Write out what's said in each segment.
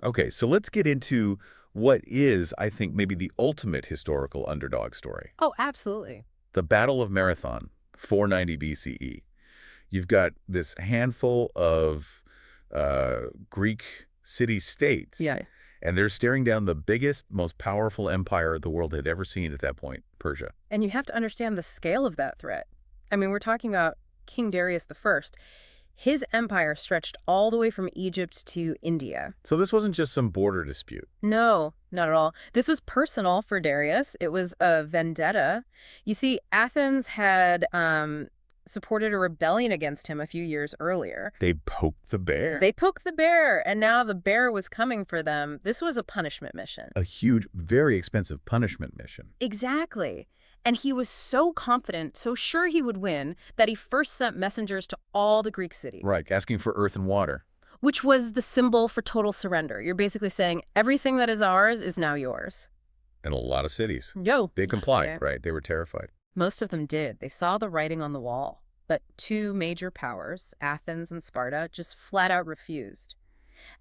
Okay, so let's get into what is, I think, maybe the ultimate historical underdog story. Oh, absolutely. The Battle of Marathon, 490 BCE. You've got this handful of Greek city-states, Yeah. and they're staring down the biggest, most powerful empire the world had ever seen at that point, Persia. And you have to understand the scale of that threat. I mean, we're talking about King Darius the First. His empire stretched all the way from Egypt to India. So this wasn't just some border dispute. No, not at all. This was personal for Darius. It was a vendetta. You see, Athens had supported a rebellion against him a few years earlier. They poked the bear. They poked the bear, and now the bear was coming for them. This was a punishment mission. A huge, very expensive punishment mission. Exactly. And he was so confident, so sure he would win, that he first sent messengers to all the Greek cities, Right, asking for earth and water. which was the symbol for total surrender. You're basically saying everything that is ours is now yours. And a lot of cities. Yo. They complied, Yeah. right? They were terrified. Most of them did. They saw the writing on the wall. But two major powers, Athens and Sparta, just flat out refused.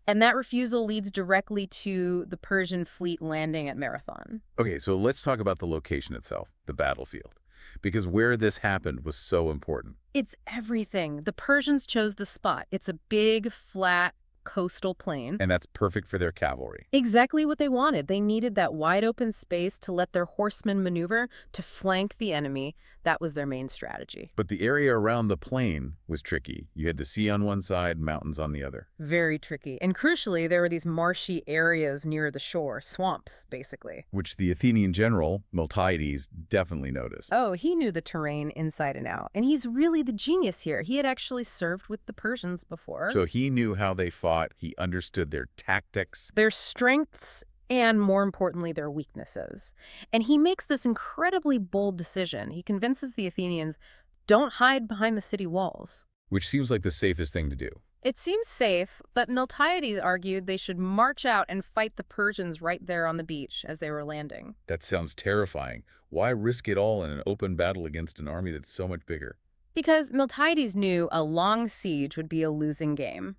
And that refusal leads directly to the Persian fleet landing at Marathon. Okay, so let's talk about the location itself, the battlefield. Because where this happened was so important. It's everything. The Persians chose the spot. It's a big, flat, coastal plain. And that's perfect for their cavalry. Exactly what they wanted. They needed that wide open space to let their horsemen maneuver to flank the enemy. That was their main strategy. But the area around the plain was tricky. You had the sea on one side, mountains on the other. Very tricky. And crucially, there were these marshy areas near the shore, swamps, basically. Which the Athenian general, Miltiades, definitely noticed. Oh, he knew the terrain inside and out. And he's really the genius here. He had actually served with the Persians before. So he knew how they fought. He understood their tactics. Their strengths and, more importantly, their weaknesses. And he makes this incredibly bold decision. He convinces the Athenians, don't hide behind the city walls. Which seems like the safest thing to do. It seems safe, but Miltiades argued they should march out and fight the Persians right there on the beach as they were landing. That sounds terrifying. Why risk it all in an open battle against an army that's so much bigger? Because Miltiades knew a long siege would be a losing game.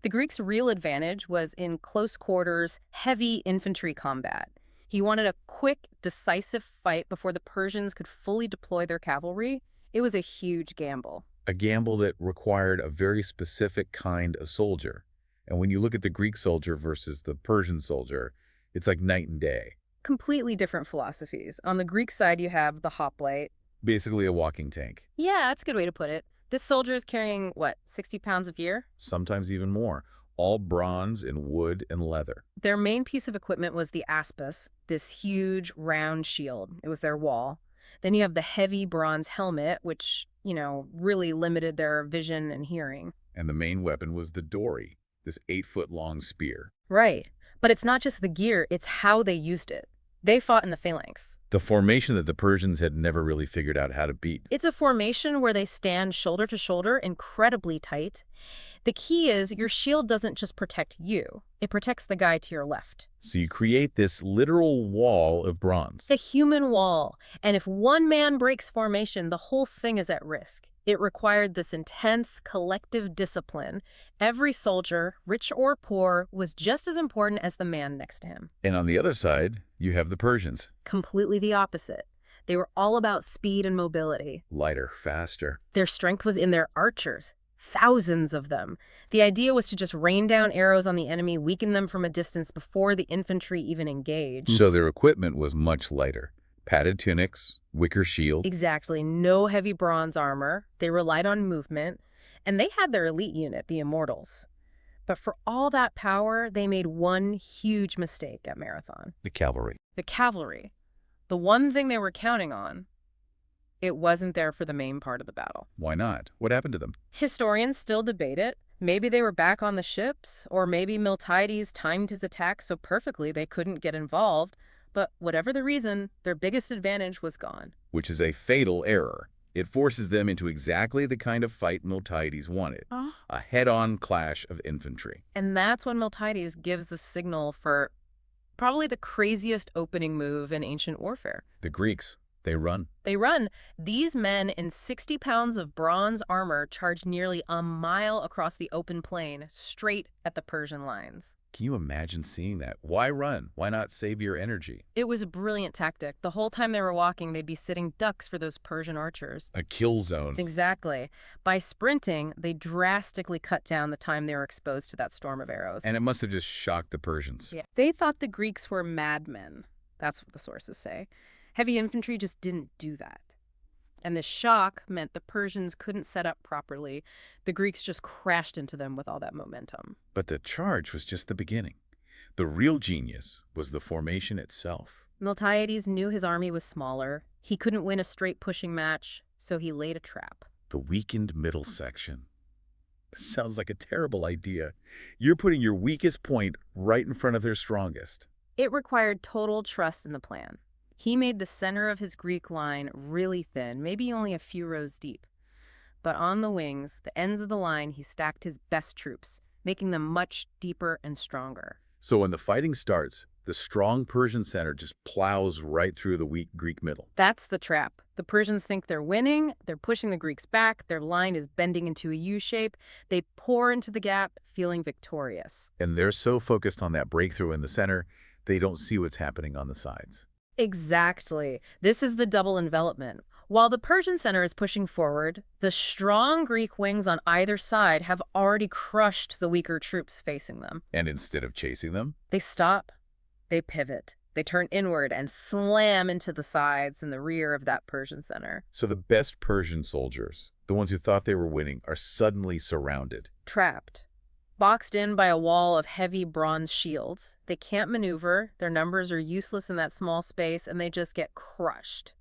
The Greeks' real advantage was in close quarters, heavy infantry combat. He wanted a quick, decisive fight before the Persians could fully deploy their cavalry. It was a huge gamble. A gamble that required a very specific kind of soldier. And when you look at the Greek soldier versus the Persian soldier, it's like night and day. Completely different philosophies. On the Greek side, you have the hoplite. Basically a walking tank. Yeah, that's a good way to put it. This soldier is carrying, what, 60 pounds of gear? Sometimes even more. All bronze and wood and leather. Their main piece of equipment was the aspis, this huge round shield. It was their wall. Then you have the heavy bronze helmet, which, really limited their vision and hearing. And the main weapon was the dory, this 8-foot-long spear. Right. But it's not just the gear, it's how they used it. They fought in the phalanx. The formation that the Persians had never really figured out how to beat. It's a formation where they stand shoulder to shoulder, incredibly tight. The key is your shield doesn't just protect you. It protects the guy to your left. So you create this literal wall of bronze. It's a human wall. And if one man breaks formation, the whole thing is at risk. It required this intense collective discipline. Every soldier, rich or poor, was just as important as the man next to him. And on the other side, you have the Persians. Completely the opposite. They were all about speed and mobility. Lighter, faster. Their strength was in their archers. Thousands of them. The idea was to just rain down arrows on the enemy, weaken them from a distance before the infantry even engaged. So their equipment was much lighter. Padded tunics, wicker shield. Exactly. No heavy bronze armor. They relied on movement. And they had their elite unit, the Immortals. But for all that power, they made one huge mistake at Marathon. The cavalry. The cavalry. The one thing they were counting on. It wasn't there for the main part of the battle. Why not? What happened to them? Historians still debate it. Maybe they were back on the ships, or maybe Miltiades timed his attack so perfectly they couldn't get involved. But whatever the reason, their biggest advantage was gone. Which is a fatal error. It forces them into exactly the kind of fight Miltiades wanted. A head-on clash of infantry. And that's when Miltiades gives the signal for probably the craziest opening move in ancient warfare. The Greeks, they run. They run. These men in 60 pounds of bronze armor charge nearly a mile across the open plain, straight at the Persian lines. Can you imagine seeing that? Why run? Why not save your energy? It was a brilliant tactic. The whole time they were walking, they'd be sitting ducks for those Persian archers. A kill zone. Exactly. By sprinting, they drastically cut down the time they were exposed to that storm of arrows. And it must have just shocked the Persians. Yeah. They thought the Greeks were madmen. That's what the sources say. Heavy infantry just didn't do that. And this shock meant the Persians couldn't set up properly. The Greeks just crashed into them with all that momentum. But the charge was just the beginning. The real genius was the formation itself. Miltiades knew his army was smaller. He couldn't win a straight pushing match, so he laid a trap. The weakened middle section. This sounds like a terrible idea. You're putting your weakest point right in front of their strongest. It required total trust in the plan. He made the center of his Greek line really thin, maybe only a few rows deep. But on the wings, the ends of the line, he stacked his best troops, making them much deeper and stronger. So when the fighting starts, the strong Persian center just plows right through the weak Greek middle. That's the trap. The Persians think they're winning, they're pushing the Greeks back, their line is bending into a U shape. They pour into the gap, feeling victorious. And they're so focused on that breakthrough in the center, they don't see what's happening on the sides. Exactly. This is the double envelopment. While the Persian center is pushing forward, the strong Greek wings on either side have already crushed the weaker troops facing them. And instead of chasing them, They stop, they pivot, they turn inward and slam into the sides and the rear of that Persian center. so the best Persian soldiers, the ones who thought they were winning, are suddenly surrounded. Trapped. Boxed in by a wall of heavy bronze shields. They can't maneuver, their numbers are useless in that small space, and they just get crushed.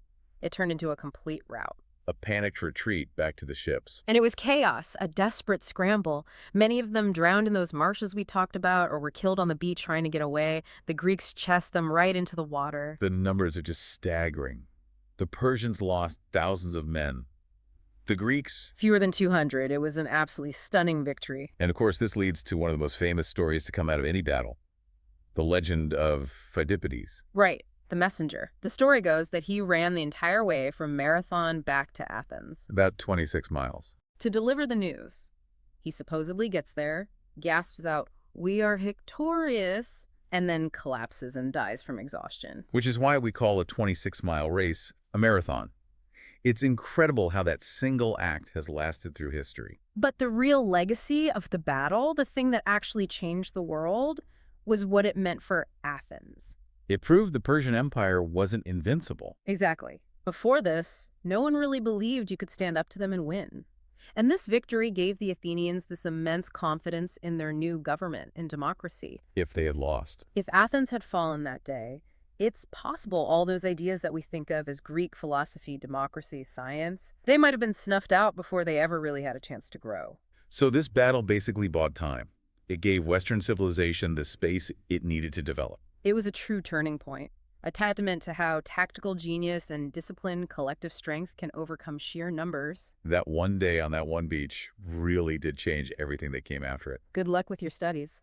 It turned into a complete rout. A panicked retreat back to the ships. And it was chaos, a desperate scramble. Many of them drowned in those marshes we talked about or were killed on the beach trying to get away. The Greeks chased them right into the water. The numbers are just staggering. The Persians lost thousands of men. The Greeks, Fewer than 200. It was an absolutely stunning victory. and of course this leads to one of the most famous stories to come out of any battle, the legend of Phidippides. Right, the messenger. The story goes that he ran the entire way from Marathon back to Athens About 26 miles. to deliver the news. He supposedly gets there, gasps out, "We are victorious," and then collapses and dies from exhaustion. Which is why we call a 26-mile race a marathon. It's incredible how that single act has lasted through history. But the real legacy of the battle, the thing that actually changed the world, was what it meant for Athens. It proved the Persian Empire wasn't invincible. Exactly. Before this, no one really believed you could stand up to them and win. And this victory gave the Athenians this immense confidence in their new government and democracy. If they had lost. If Athens had fallen that day, it's possible all those ideas that we think of as Greek philosophy, democracy, science, they might have been snuffed out before they ever really had a chance to grow. So this battle basically bought time. It gave Western civilization the space it needed to develop. It was a true turning point, a testament to how tactical genius and disciplined collective strength can overcome sheer numbers. That one day on that one beach really did change everything that came after it. Good luck with your studies.